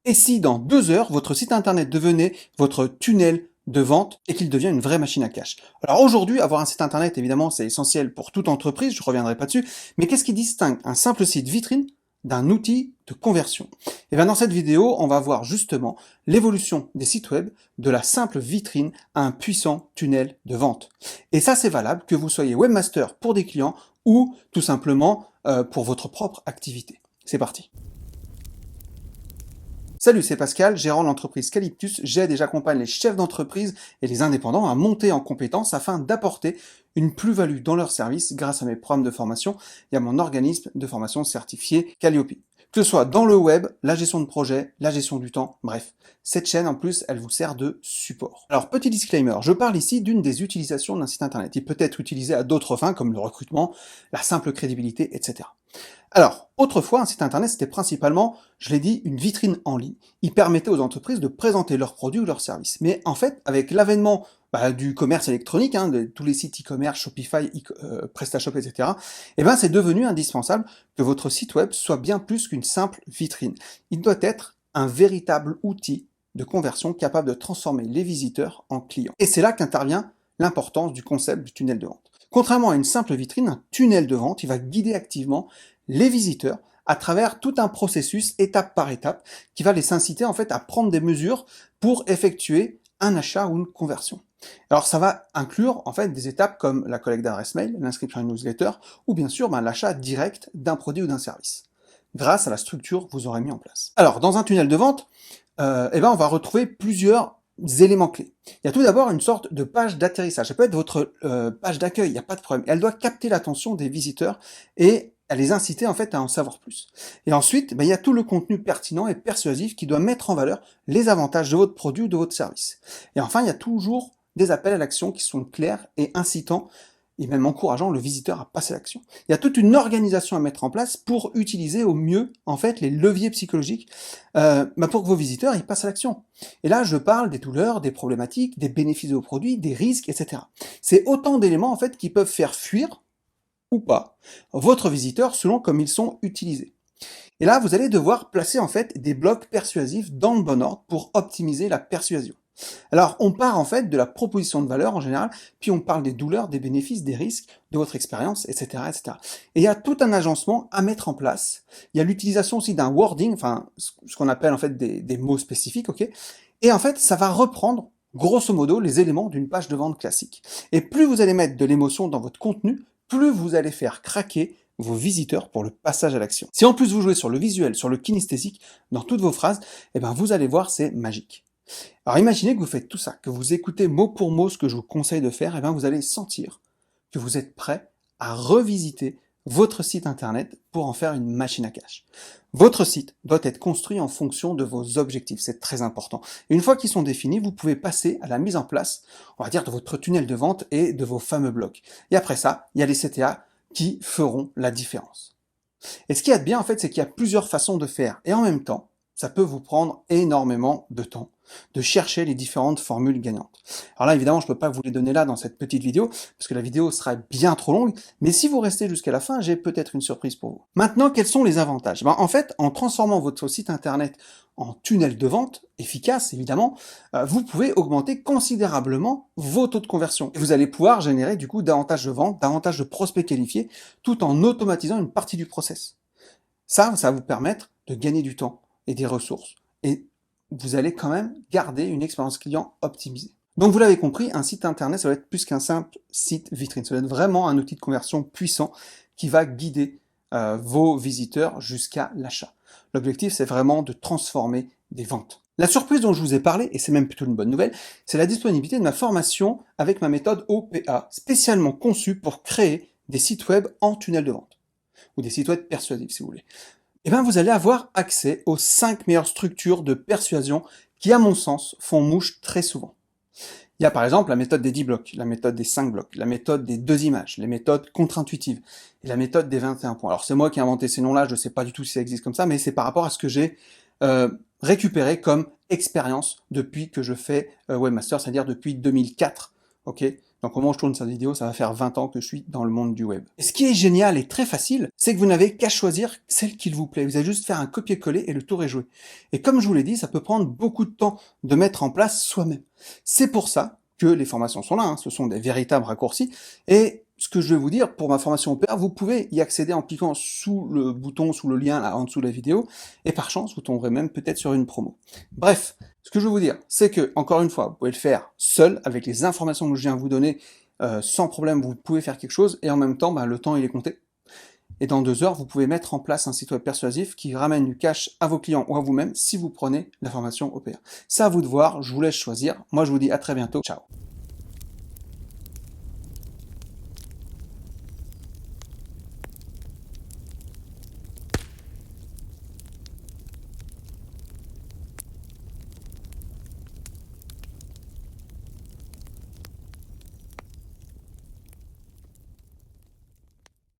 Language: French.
Et si dans 2 heures, votre site internet devenait votre tunnel de vente et qu'il devient une vraie machine à cash? Alors aujourd'hui, avoir un site internet, évidemment, c'est essentiel pour toute entreprise, je reviendrai pas dessus, mais qu'est-ce qui distingue un simple site vitrine d'un outil de conversion? Et bien dans cette vidéo, on va voir justement l'évolution des sites web de la simple vitrine à un puissant tunnel de vente. Et ça, c'est valable que vous soyez webmaster pour des clients ou tout simplement pour votre propre activité. C'est parti. Salut, c'est Pascal, gérant de l'entreprise Calyptus. J'aide et j'accompagne les chefs d'entreprise et les indépendants à monter en compétences afin d'apporter une plus-value dans leurs services grâce à mes programmes de formation et à mon organisme de formation certifié Calliope. Que ce soit dans le web, la gestion de projet, la gestion du temps, bref. Cette chaîne, en plus, elle vous sert de support. Alors, petit disclaimer, je parle ici d'une des utilisations d'un site internet. Il peut être utilisé à d'autres fins, comme le recrutement, la simple crédibilité, etc. Alors, autrefois, un site internet, c'était principalement, je l'ai dit, une vitrine en ligne. Il permettait aux entreprises de présenter leurs produits ou leurs services. Mais en fait, avec l'avènement du commerce électronique, de tous les sites e-commerce, Shopify, PrestaShop, etc., c'est devenu indispensable que votre site web soit bien plus qu'une simple vitrine. Il doit être un véritable outil de conversion capable de transformer les visiteurs en clients. Et c'est là qu'intervient l'importance du concept du tunnel de vente. Contrairement à une simple vitrine, un tunnel de vente, il va guider activement les visiteurs à travers tout un processus étape par étape qui va les inciter en fait à prendre des mesures pour effectuer un achat ou une conversion. Alors ça va inclure en fait des étapes comme la collecte d'adresse mail, l'inscription à une newsletter ou bien sûr l'achat direct d'un produit ou d'un service grâce à la structure que vous aurez mis en place. Alors dans un tunnel de vente, on va retrouver plusieurs éléments clés. Il y a tout d'abord une sorte de page d'atterrissage. Ça peut être votre page d'accueil, il n'y a pas de problème. Elle doit capter l'attention des visiteurs et à les inciter en fait à en savoir plus. Et ensuite, il y a tout le contenu pertinent et persuasif qui doit mettre en valeur les avantages de votre produit ou de votre service. Et enfin, il y a toujours des appels à l'action qui sont clairs et incitants et même encourageant le visiteur à passer à l'action. Il y a toute une organisation à mettre en place pour utiliser au mieux en fait les leviers psychologiques pour que vos visiteurs ils passent à l'action. Et là, je parle des douleurs, des problématiques, des bénéfices de vos produits, des risques, etc. C'est autant d'éléments en fait qui peuvent faire fuir ou pas votre visiteur selon comme ils sont utilisés. Et là, vous allez devoir placer en fait des blocs persuasifs dans le bon ordre pour optimiser la persuasion. Alors, on part en fait de la proposition de valeur en général, puis on parle des douleurs, des bénéfices, des risques, de votre expérience, etc., etc. Et il y a tout un agencement à mettre en place. Il y a l'utilisation aussi d'un wording, enfin, ce qu'on appelle en fait des mots spécifiques, ok? Et en fait, ça va reprendre, grosso modo, les éléments d'une page de vente classique. Et plus vous allez mettre de l'émotion dans votre contenu, plus vous allez faire craquer vos visiteurs pour le passage à l'action. Si en plus vous jouez sur le visuel, sur le kinesthésique, dans toutes vos phrases, vous allez voir, c'est magique. Alors imaginez que vous faites tout ça, que vous écoutez mot pour mot ce que je vous conseille de faire, vous allez sentir que vous êtes prêt à revisiter votre site internet pour en faire une machine à cash. Votre site doit être construit en fonction de vos objectifs, c'est très important. Et une fois qu'ils sont définis, vous pouvez passer à la mise en place, on va dire, de votre tunnel de vente et de vos fameux blocs. Et après ça, il y a les CTA qui feront la différence. Et ce qu'il y a de bien, en fait, c'est qu'il y a plusieurs façons de faire. Et en même temps, ça peut vous prendre énormément de temps de chercher les différentes formules gagnantes. Alors là, évidemment, je ne peux pas vous les donner là dans cette petite vidéo, parce que la vidéo sera bien trop longue, mais si vous restez jusqu'à la fin, j'ai peut-être une surprise pour vous. Maintenant, quels sont les avantages? En fait, en transformant votre site internet en tunnel de vente, efficace évidemment, vous pouvez augmenter considérablement vos taux de conversion. Et vous allez pouvoir générer du coup davantage de ventes, davantage de prospects qualifiés, tout en automatisant une partie du process. Ça va vous permettre de gagner du temps et des ressources. Et vous allez quand même garder une expérience client optimisée. Donc vous l'avez compris, un site internet, ça va être plus qu'un simple site vitrine. Ça va être vraiment un outil de conversion puissant qui va guider vos visiteurs jusqu'à l'achat. L'objectif, c'est vraiment de transformer des ventes. La surprise dont je vous ai parlé, et c'est même plutôt une bonne nouvelle, c'est la disponibilité de ma formation avec ma méthode OPA, spécialement conçue pour créer des sites web en tunnel de vente. Ou des sites web persuasifs, si vous voulez. Vous allez avoir accès aux 5 meilleures structures de persuasion qui, à mon sens, font mouche très souvent. Il y a par exemple la méthode des 10 blocs, la méthode des 5 blocs, la méthode des 2 images, les méthodes contre-intuitives et la méthode des 21 points. Alors c'est moi qui ai inventé ces noms-là, je ne sais pas du tout si ça existe comme ça, mais c'est par rapport à ce que j'ai récupéré comme expérience depuis que je fais webmaster, c'est-à-dire depuis 2004. Ok. Donc au moment où je tourne cette vidéo, ça va faire 20 ans que je suis dans le monde du web. Et ce qui est génial et très facile, c'est que vous n'avez qu'à choisir celle qu'il vous plaît. Vous allez juste faire un copier-coller et le tour est joué. Et comme je vous l'ai dit, ça peut prendre beaucoup de temps de mettre en place soi-même. C'est pour ça que les formations sont là, hein. Ce sont des véritables raccourcis. Et ce que je vais vous dire, pour ma formation OPR, vous pouvez y accéder en cliquant sous le bouton, sous le lien là en dessous de la vidéo, et par chance, vous tomberez même peut-être sur une promo. Bref, ce que je veux vous dire, c'est que, encore une fois, vous pouvez le faire seul, avec les informations que je viens de vous donner, sans problème, vous pouvez faire quelque chose, et en même temps, le temps il est compté. Et dans 2 heures, vous pouvez mettre en place un site web persuasif qui ramène du cash à vos clients ou à vous-même si vous prenez la formation OPR. C'est à vous de voir, je vous laisse choisir. Moi, je vous dis à très bientôt. Ciao.